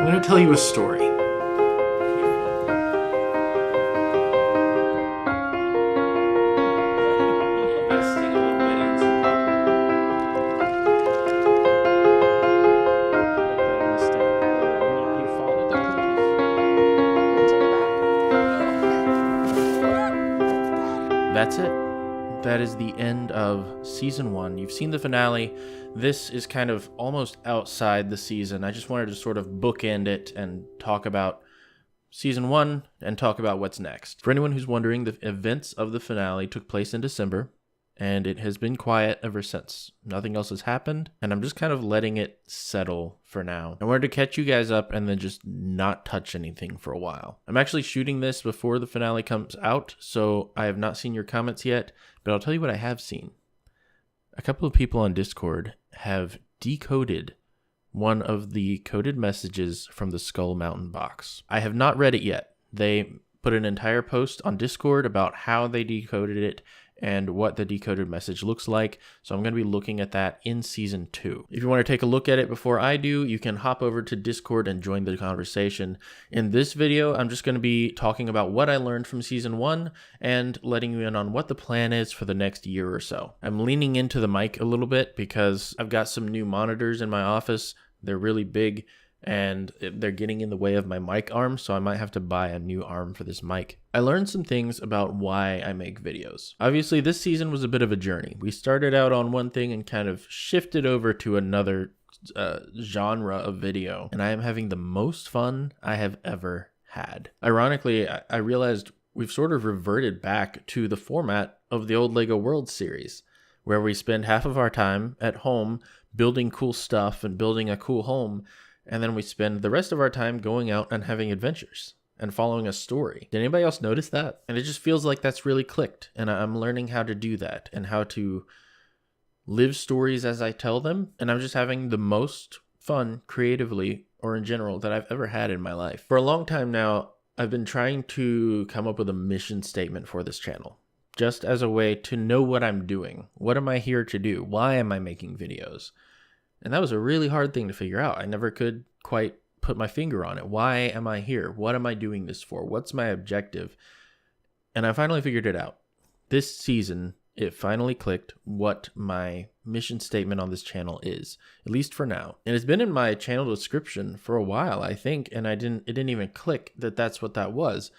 I'm going to tell you a story. That's it. That is the end of season 1. You've seen the finale. This is kind of almost outside the season. I just wanted to sort of bookend it and talk about season 1 and talk about what's next. For anyone who's wondering, the events of the finale took place in December, and it has been quiet ever since. Nothing else has happened, and I'm just kind of letting it settle for now. I wanted to catch you guys up and then just not touch anything for a while. I'm actually shooting this before the finale comes out, so I have not seen your comments yet, but I'll tell you what I have seen. A couple of people on Discord have decoded one of the coded messages from the Skull Mountain box. I have not read it yet. They put an entire post on Discord about how they decoded it and what the decoded message looks like. So I'm going to be looking at that in season 2. If you want to take a look at it before I do, you can hop over to Discord and join the conversation. In this video, I'm just going to be talking about what I learned from season 1 and letting you in on what the plan is for the next year or so. I'm leaning into the mic a little bit because I've got some new monitors in my office. They're really big and they're getting in the way of my mic arm, so I might have to buy a new arm for this mic. I learned some things about why I make videos. Obviously, this season was a bit of a journey. We started out on one thing and kind of shifted over to another genre of video, and I am having the most fun I have ever had. Ironically, I realized we've sort of reverted back to the format of the old LEGO World series, where we spend half of our time at home building cool stuff and building a cool home, and then we spend the rest of our time going out and having adventures and following a story. Did anybody else notice that? And it just feels like that's really clicked, and I'm learning how to do that and how to live stories as I tell them, and I'm just having the most fun creatively or in general that I've ever had in my life. For a long time now, I've been trying to come up with a mission statement for this channel, just as a way to know what I'm doing. What am I here to do? Why am I making videos? And that was a really hard thing to figure out. I never could quite put my finger on it. Why am I here? What am I doing this for? What's my objective? And I finally figured it out. This season, it finally clicked what my mission statement on this channel is, at least for now. And it's been in my channel description for a while, I think, and it didn't even click that that's what that was.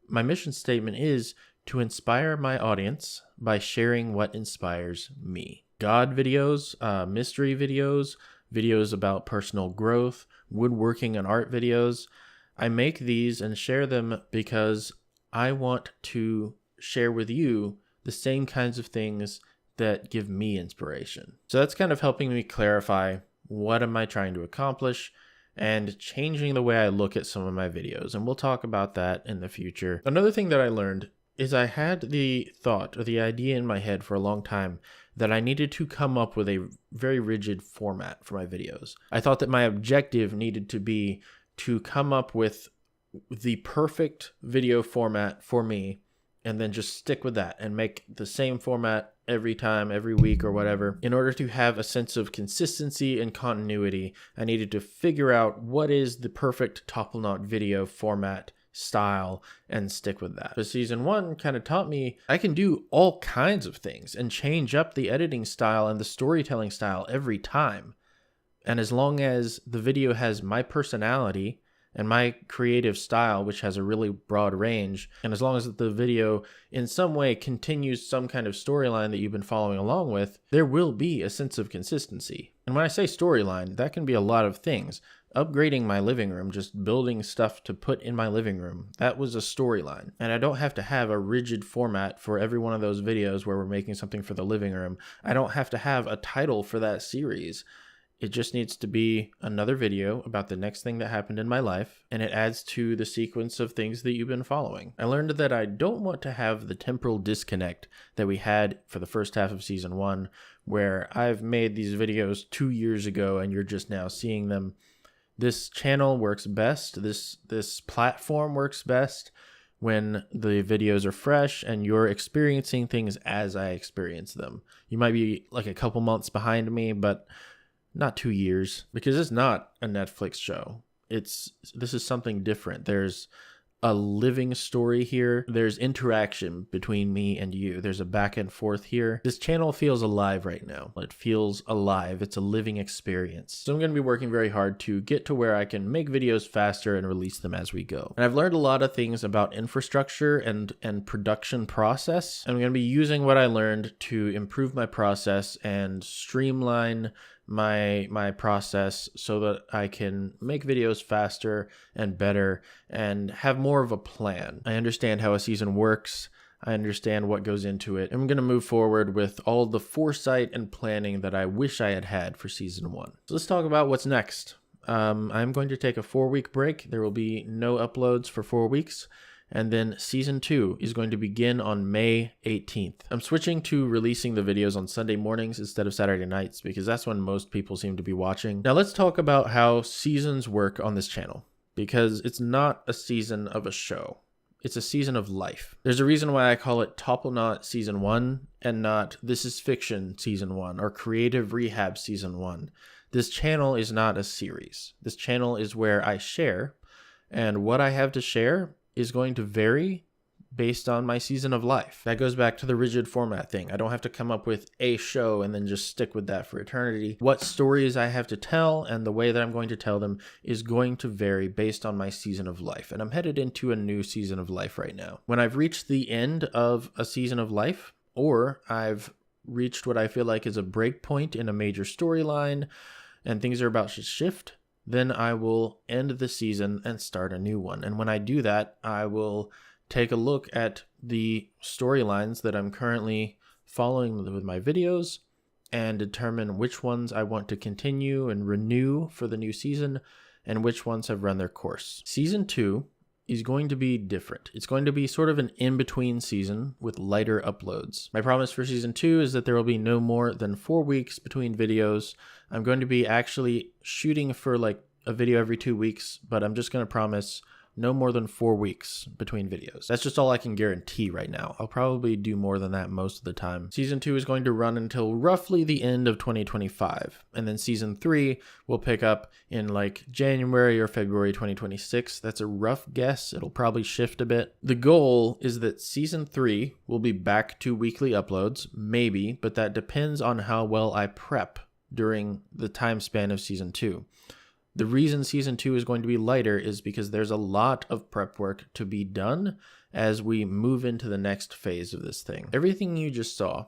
My mission statement is to inspire my audience by sharing what inspires me. God videos, mystery videos, videos about personal growth, woodworking and art videos. I make these and share them because I want to share with you the same kinds of things that give me inspiration. So that's kind of helping me clarify what am I trying to accomplish and changing the way I look at some of my videos. And we'll talk about that in the future. Another thing that I learned is I had the thought or the idea in my head for a long time that I needed to come up with a very rigid format for my videos. I thought that my objective needed to be to come up with the perfect video format for me and then just stick with that and make the same format every time, every week or whatever. In order to have a sense of consistency and continuity, I needed to figure out what is the perfect Topplenaut video format style and stick with that. So season 1 kind of taught me I can do all kinds of things and change up the editing style and the storytelling style every time. And as long as the video has my personality and my creative style, which has a really broad range, and as long as the video in some way continues some kind of storyline that you've been following along with, there will be a sense of consistency. And when I say storyline, that can be a lot of things. Upgrading my living room, just building stuff to put in my living room, that was a storyline. And I don't have to have a rigid format for every one of those videos where we're making something for the living room. I don't have to have a title for that series. It just needs to be another video about the next thing that happened in my life, and it adds to the sequence of things that you've been following. I learned that I don't want to have the temporal disconnect that we had for the first half of season 1, where I've made these videos 2 years ago and you're just now seeing them. This channel works best, this platform works best when the videos are fresh and you're experiencing things as I experience them. You might be like a couple months behind me, but not 2 years, because it's not a Netflix show. this is something different. There's a living story here. There's interaction between me and you. There's a back and forth here. This channel feels alive right now. It feels alive. It's a living experience. So I'm going to be working very hard to get to where I can make videos faster and release them as we go. And I've learned a lot of things about infrastructure and production process. I'm going to be using what I learned to improve my process and streamline my process so that I can make videos faster and better and have more of a plan. I understand how a season works. I understand what goes into it. I'm going to move forward with all the foresight and planning that I wish I had had for season 1. So let's talk about what's next. I'm going to take a 4-week break. There will be no uploads for 4 weeks. And then season 2 is going to begin on May 18th. I'm switching to releasing the videos on Sunday mornings instead of Saturday nights because that's when most people seem to be watching. Now let's talk about how seasons work on this channel, because it's not a season of a show. It's a season of life. There's a reason why I call it Topplenaut Season 1 and not This Is Fiction Season 1 or Creative Rehab Season 1. This channel is not a series. This channel is where I share, and what I have to share is going to vary based on my season of life. That goes back to the rigid format thing. I don't have to come up with a show and then just stick with that for eternity. What stories I have to tell and the way that I'm going to tell them is going to vary based on my season of life. And I'm headed into a new season of life right now. When I've reached the end of a season of life, or I've reached what I feel like is a break point in a major storyline and things are about to shift, then I will end the season and start a new one. And when I do that, I will take a look at the storylines that I'm currently following with my videos and determine which ones I want to continue and renew for the new season and which ones have run their course. Season 2 is going to be different. It's going to be sort of an in-between season with lighter uploads. My promise for season 2 is that there will be no more than 4 weeks between videos. I'm going to be actually shooting for like a video every 2 weeks, but I'm just going to promise no more than 4 weeks between videos. That's just all I can guarantee right now. I'll probably do more than that most of the time. Season 2 is going to run until roughly the end of 2025. And then season 3 will pick up in like January or February 2026. That's a rough guess. It'll probably shift a bit. The goal is that season 3 will be back to weekly uploads, maybe, but that depends on how well I prep during the time span of season 2. The reason season 2 is going to be lighter is because there's a lot of prep work to be done as we move into the next phase of this thing. Everything you just saw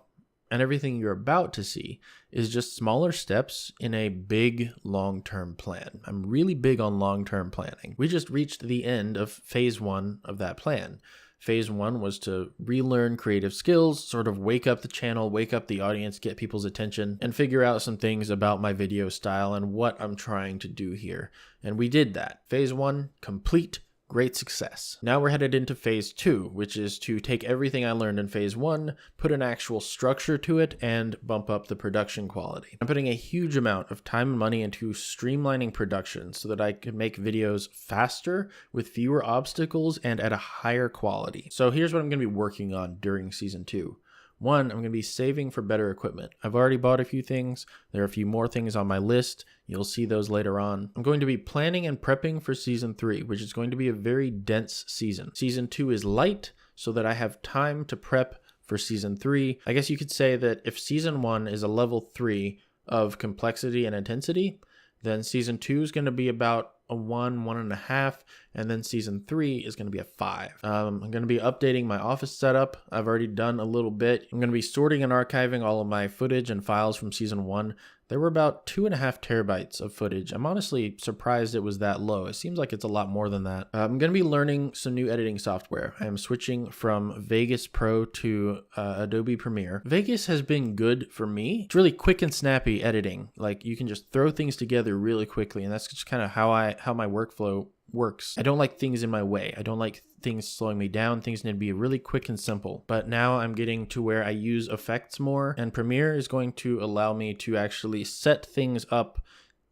and everything you're about to see is just smaller steps in a big long-term plan. I'm really big on long-term planning. We just reached the end of phase 1 of that plan. Phase 1 was to relearn creative skills, sort of wake up the channel, wake up the audience, get people's attention, and figure out some things about my video style and what I'm trying to do here. And we did that. Phase 1, complete. Great success. Now we're headed into phase 2, which is to take everything I learned in phase 1, put an actual structure to it, and bump up the production quality. I'm putting a huge amount of time and money into streamlining production so that I can make videos faster with fewer obstacles and at a higher quality. So here's what I'm going to be working on during season 2. 1, I'm going to be saving for better equipment. I've already bought a few things. There are a few more things on my list. You'll see those later on. I'm going to be planning and prepping for season 3, which is going to be a very dense season. Season 2 is light so that I have time to prep for season 3. I guess you could say that if season 1 is a level 3 of complexity and intensity, then season 2 is going to be about a 1.5, and then season 3 is going to be a 5. I'm going to be updating my office setup. I've already done a little bit. I'm going to be sorting and archiving all of my footage and files from season 1. There were about 2.5 terabytes of footage. I'm honestly surprised it was that low. It seems like it's a lot more than that. I'm going to be learning some new editing software. I am switching from Vegas Pro to Adobe Premiere. Vegas has been good for me. It's really quick and snappy editing. Like you can just throw things together really quickly, and that's just kind of how my workflow works. I don't like things in my way. I don't like things slowing me down. Things need to be really quick and simple. But now I'm getting to where I use effects more, and Premiere is going to allow me to actually set things up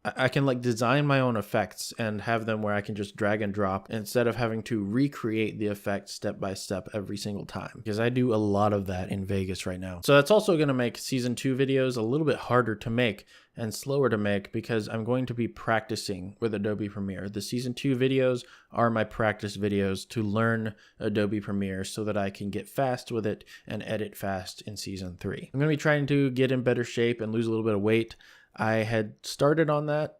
I can like design my own effects and have them where I can just drag and drop instead of having to recreate the effect step by step every single time, because I do a lot of that in Vegas right now. So that's also going to make season 2 videos a little bit harder to make and slower to make because I'm going to be practicing with Adobe Premiere. The season 2 videos are my practice videos to learn Adobe Premiere so that I can get fast with it and edit fast in season 3. I'm going to be trying to get in better shape and lose a little bit of weight. I had started on that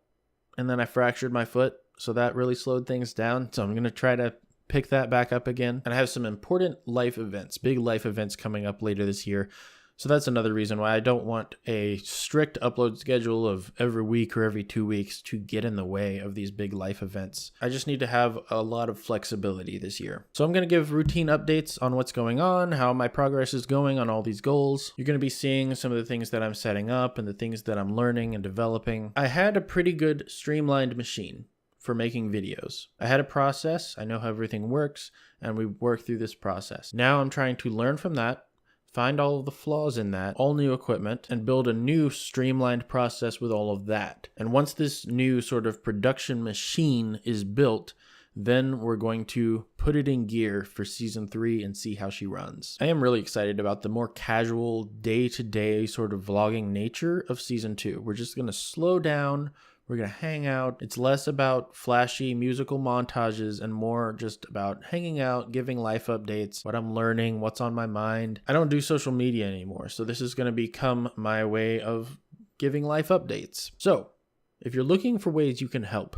and then I fractured my foot, so that really slowed things down. So I'm going to try to pick that back up again. And I have some important life events, big life events coming up later this year. So that's another reason why I don't want a strict upload schedule of every week or every 2 weeks to get in the way of these big life events. I just need to have a lot of flexibility this year. So I'm going to give routine updates on what's going on, how my progress is going on all these goals. You're going to be seeing some of the things that I'm setting up and the things that I'm learning and developing. I had a pretty good streamlined machine for making videos. I had a process, I know how everything works, and we worked through this process. Now I'm trying to learn from that, find all of the flaws in that, all new equipment, and build a new streamlined process with all of that. And once this new sort of production machine is built, then we're going to put it in gear for season 3 and see how she runs. I am really excited about the more casual, day-to-day sort of vlogging nature of season 2. We're just going to slow down. We're going to hang out. It's less about flashy musical montages and more just about hanging out, giving life updates, what I'm learning, what's on my mind. I don't do social media anymore, so this is going to become my way of giving life updates. So, if you're looking for ways you can help,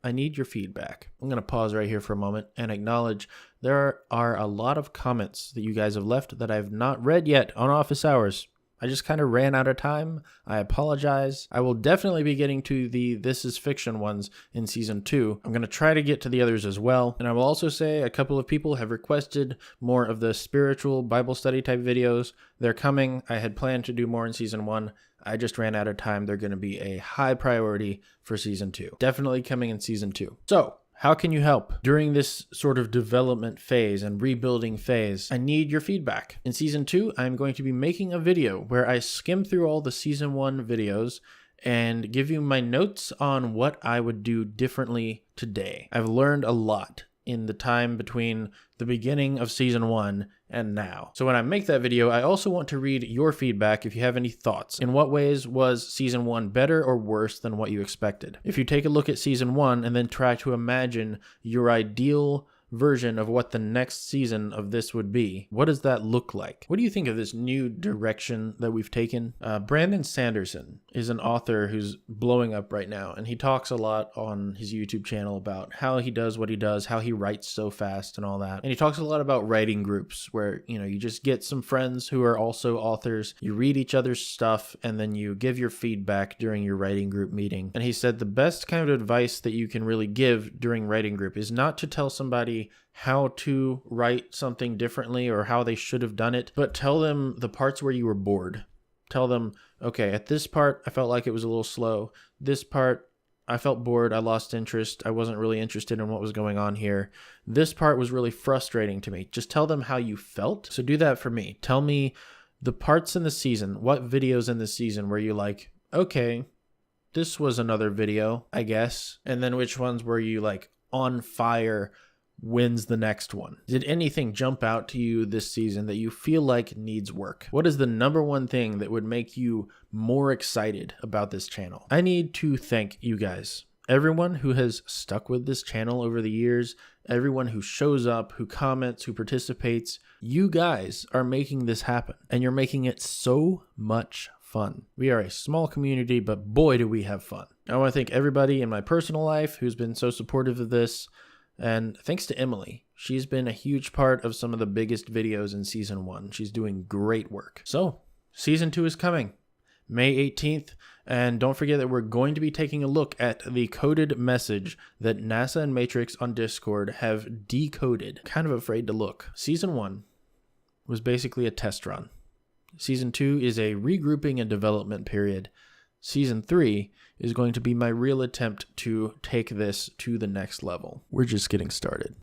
I need your feedback. I'm going to pause right here for a moment and acknowledge there are a lot of comments that you guys have left that I've not read yet on office hours. I just kind of ran out of time. I apologize. I will definitely be getting to the This Is Fiction ones in season 2. I'm going to try to get to the others as well. And I will also say a couple of people have requested more of the spiritual Bible study type videos. They're coming. I had planned to do more in season 1. I just ran out of time. They're going to be a high priority for season 2. Definitely coming in season 2. So, how can you help? During this sort of development phase and rebuilding phase, I need your feedback. In season 2, I'm going to be making a video where I skim through all the season 1 videos and give you my notes on what I would do differently today. I've learned a lot in the time between the beginning of season 1 and now. So when I make that video, I also want to read your feedback if you have any thoughts. In what ways was season 1 better or worse than what you expected? If you take a look at season 1 and then try to imagine your ideal version of what the next season of this would be, what does that look like? What do you think of this new direction that we've taken? Brandon Sanderson is an author who's blowing up right now, and he talks a lot on his YouTube channel about how he does what he does, how he writes so fast and all that. And he talks a lot about writing groups where, you know, you just get some friends who are also authors, you read each other's stuff, and then you give your feedback during your writing group meeting. And he said the best kind of advice that you can really give during writing group is not to tell somebody how to write something differently or how they should have done it, but tell them the parts where you were bored. Tell them, okay, at this part, I felt like it was a little slow. This part, I felt bored. I lost interest. I wasn't really interested in what was going on here. This part was really frustrating to me. Just tell them how you felt. So do that for me. Tell me the parts in the season, what videos in the season were you like, okay, this was another video, I guess. And then which ones were you like on fire, wins the next one? Did anything jump out to you this season that you feel like needs work? What is the number one thing that would make you more excited about this channel? I need to thank you guys. Everyone who has stuck with this channel over the years, everyone who shows up, who comments, who participates, you guys are making this happen, and you're making it so much fun. We are a small community, but boy, do we have fun. I want to thank everybody in my personal life who's been so supportive of this. And thanks to Emily. She's been a huge part of some of the biggest videos in season 1. She's doing great work. So, season 2 is coming, May 18th. And don't forget that we're going to be taking a look at the coded message that NASA and Matrix on Discord have decoded. Kind of afraid to look. Season 1 was basically a test run. Season 2 is a regrouping and development period. Season 3 is going to be my real attempt to take this to the next level. We're just getting started.